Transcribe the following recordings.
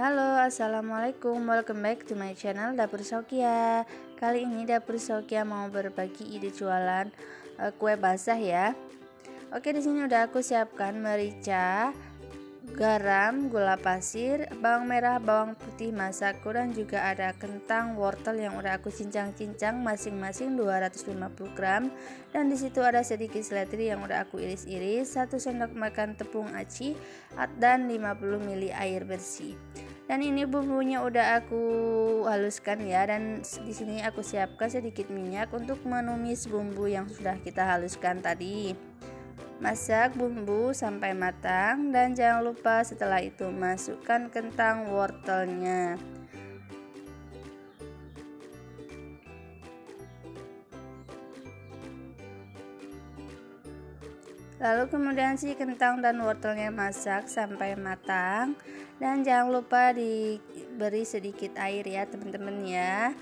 Halo, assalamualaikum, welcome back to my channel Dapur Sofia. Kali ini Dapur Sofia mau berbagi ide jualan kue basah ya. Oke, di sini udah aku siapkan merica, garam, gula pasir, bawang merah, bawang putih masako, dan juga ada kentang, wortel yang udah aku cincang-cincang masing-masing 250 gram. Dan di situ ada sedikit seledri yang udah aku iris-iris, 1 sendok makan tepung aci dan 50 ml air bersih. Dan ini bumbunya udah aku haluskan ya, dan di sini aku siapkan sedikit minyak untuk menumis bumbu yang sudah kita haluskan tadi. Masak bumbu sampai matang dan jangan lupa setelah itu masukkan kentang wortelnya. Lalu kemudian si kentang dan wortelnya masak sampai matang dan jangan lupa diberi sedikit air ya teman-teman ya.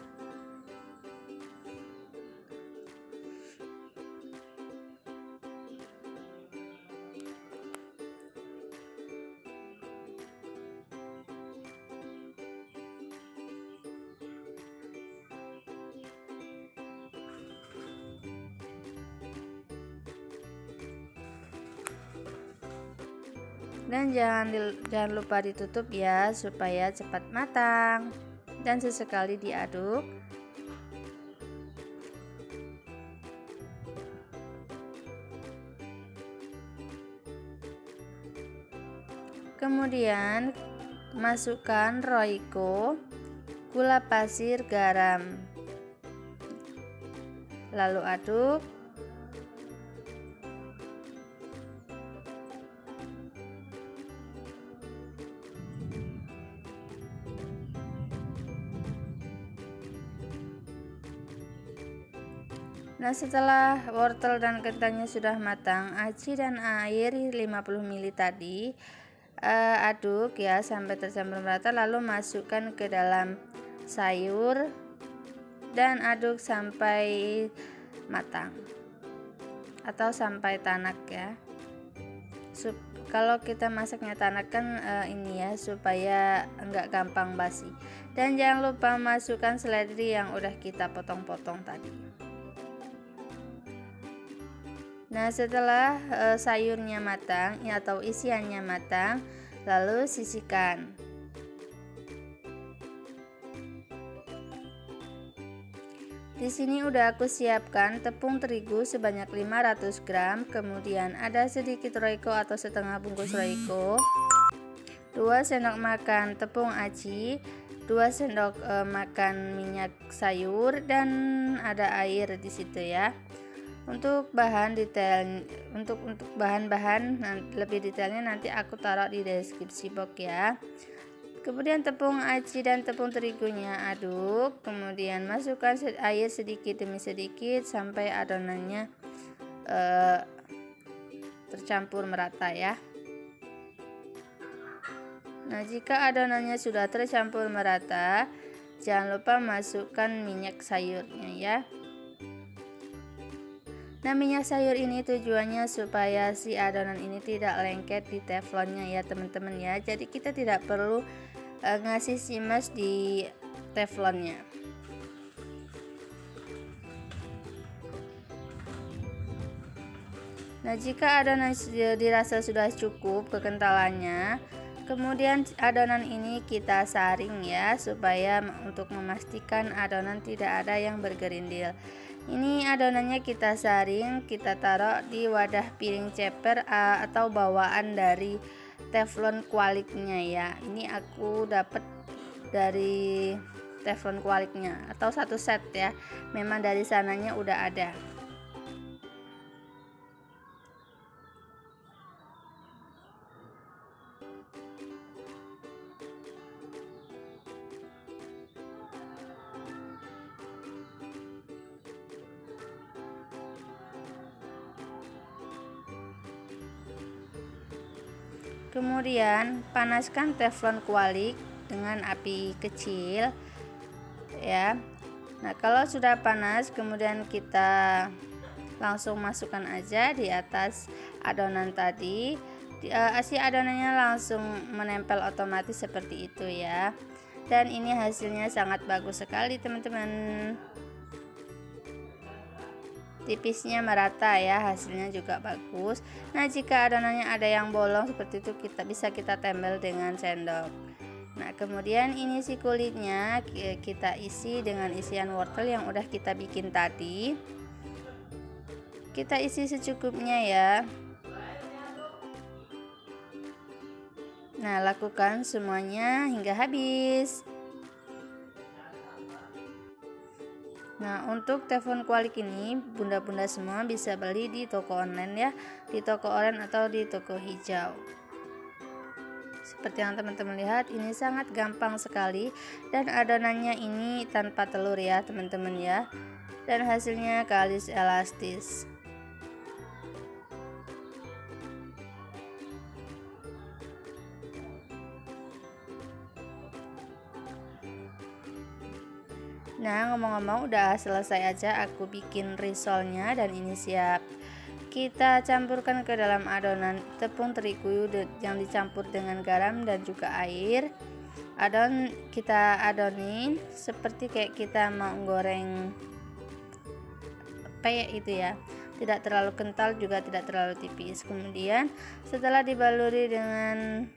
Dan jangan lupa ditutup ya supaya cepat matang, dan sesekali diaduk. Kemudian masukkan roiko, gula pasir, garam, lalu aduk. Nah, setelah wortel dan kentangnya sudah matang, aci dan air 50 ml tadi aduk ya sampai tercampur merata, lalu masukkan ke dalam sayur dan aduk sampai matang atau sampai tanak ya. Kalau kita masaknya tanak kan ini ya, supaya enggak gampang basi. Dan jangan lupa masukkan seledri yang udah kita potong-potong tadi. Nah, setelah sayurnya matang ya, atau isiannya matang, lalu sisihkan. Di sini udah aku siapkan tepung terigu sebanyak 500 gram, kemudian ada sedikit roiko atau setengah bungkus roiko, 2 sendok makan tepung aci, 2 sendok makan minyak sayur, dan ada air di situ ya. Untuk bahan detail, untuk bahan-bahan lebih detailnya nanti aku taruh di deskripsi box ya. Kemudian tepung aci dan tepung terigunya aduk, kemudian masukkan air sedikit demi sedikit sampai adonannya tercampur merata ya. Nah, jika adonannya sudah tercampur merata, jangan lupa masukkan minyak sayurnya ya. Nah, minyak sayur ini tujuannya supaya si adonan ini tidak lengket di teflonnya ya teman-teman ya. Jadi kita tidak perlu ngasih simas di teflonnya. Nah, jika adonan dirasa sudah cukup kekentalannya, kemudian adonan ini kita saring ya, supaya untuk memastikan adonan tidak ada yang bergerindil. Ini adonannya kita saring, kita taruh di wadah piring ceper atau bawaan dari teflon Qualicnya ya. Ini aku dapat dari teflon Qualicnya atau satu set ya. Memang dari sananya udah ada. Kemudian panaskan teflon Qualic dengan api kecil ya. Nah, kalau sudah panas, kemudian kita langsung masukkan aja di atas adonan tadi. si adonannya langsung menempel otomatis seperti itu ya. Dan ini hasilnya sangat bagus sekali teman-teman, tipisnya merata ya, hasilnya juga bagus. Nah jika adonannya ada yang bolong seperti itu, bisa kita tempel dengan sendok. Nah kemudian ini si kulitnya kita isi dengan isian wortel yang udah kita bikin tadi. Kita isi secukupnya ya. Nah lakukan semuanya hingga habis. Nah untuk telepon kualik ini bunda-bunda semua bisa beli di toko online ya, di toko oranye atau di toko hijau. Seperti yang teman-teman lihat, ini sangat gampang sekali dan adonannya ini tanpa telur ya teman-teman ya, dan hasilnya kalis elastis. Nah ngomong-ngomong udah selesai aja aku bikin risolnya dan ini siap. Kita campurkan ke dalam adonan tepung terigu yang dicampur dengan garam dan juga air. Kita adonin seperti kayak kita mau goreng peyek itu ya. Tidak terlalu kental juga tidak terlalu tipis. Kemudian setelah dibaluri dengan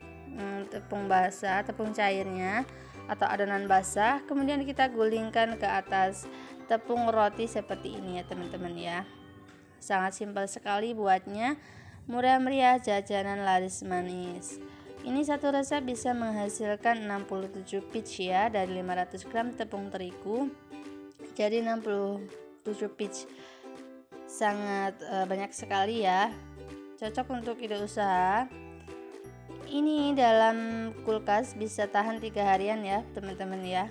tepung basah, tepung cairnya atau adonan basah, kemudian kita gulingkan ke atas tepung roti seperti ini ya teman-teman ya. Sangat simpel sekali buatnya, murah meriah jajanan laris manis. Ini satu resep bisa menghasilkan 67 peach ya, dari 500 gram tepung terigu jadi 67 peach. Sangat banyak sekali ya, cocok untuk ide usaha. Ini dalam kulkas bisa tahan 3 harian ya teman-teman ya.